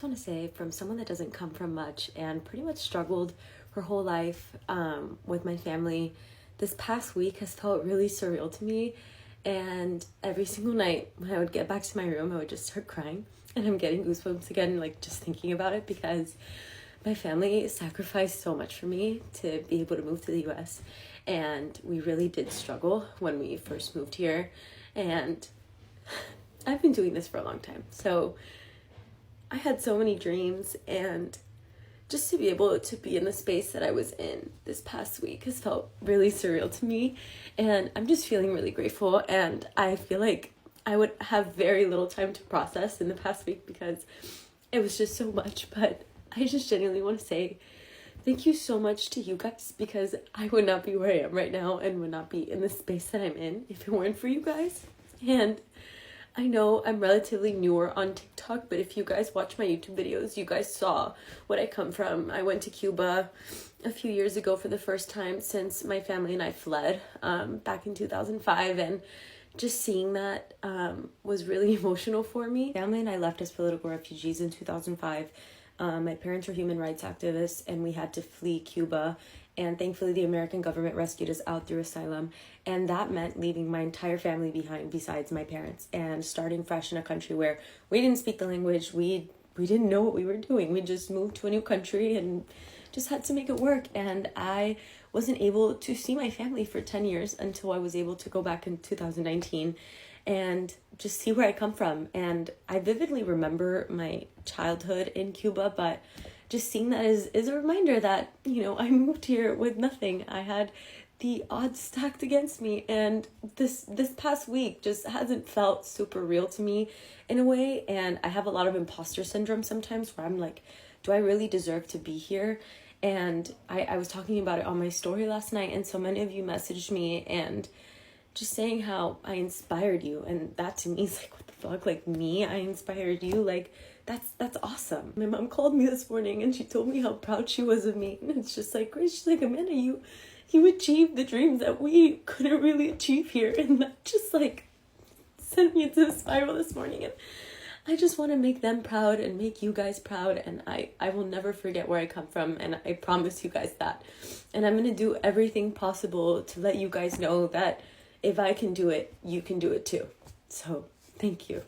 I want to say, from someone that doesn't come from much and pretty much struggled her whole life with my family, this past week has felt really surreal to me. And every single night when I would get back to my room, I would just start crying. And I'm getting goosebumps again, like just thinking about it, because my family sacrificed so much for me to be able to move to the US. And we really did struggle when we first moved here. And I've been doing this for a long time. So I had so many dreams, and just to be able to be in the space that I was in this past week has felt really surreal to me. And I'm just feeling really grateful. And I feel like I would have very little time to process in the past week because it was just so much. But I just genuinely want to say thank you so much to you guys, because I would not be where I am right now and would not be in the space that I'm in if it weren't for you guys. And I know I'm relatively newer on TikTok, but if you guys watch my YouTube videos, you guys saw what I come from. I went to Cuba a few years ago for the first time since my family and I fled back in 2005, and just seeing that was really emotional for me. Family and I left as political refugees in 2005. My parents were human rights activists, and we had to flee Cuba. And thankfully, the American government rescued us out through asylum. And that meant leaving my entire family behind besides my parents, and starting fresh in a country where we didn't speak the language. We didn't know what we were doing. We just moved to a new country and just had to make it work. And I wasn't able to see my family for 10 years until I was able to go back in 2019 and just see where I come from. And I vividly remember my childhood in Cuba, but just seeing that is a reminder that, I moved here with nothing. I had the odds stacked against me, and this past week just hasn't felt super real to me in a way. And I have a lot of imposter syndrome sometimes, where I'm like, do I really deserve to be here? And I was talking about it on my story last night, and so many of you messaged me and just saying how I inspired you. And that to me is like, what the fuck? Like, me, I inspired you? Like, that's awesome. My mom called me this morning and she told me how proud she was of me. And it's just like, Grace, she's like, Amanda, you achieved the dreams that we couldn't really achieve here. And that just like sent me into a spiral this morning. And I just want to make them proud and make you guys proud. And I will never forget where I come from. And I promise you guys that. And I'm going to do everything possible to let you guys know that if I can do it, you can do it too. So thank you.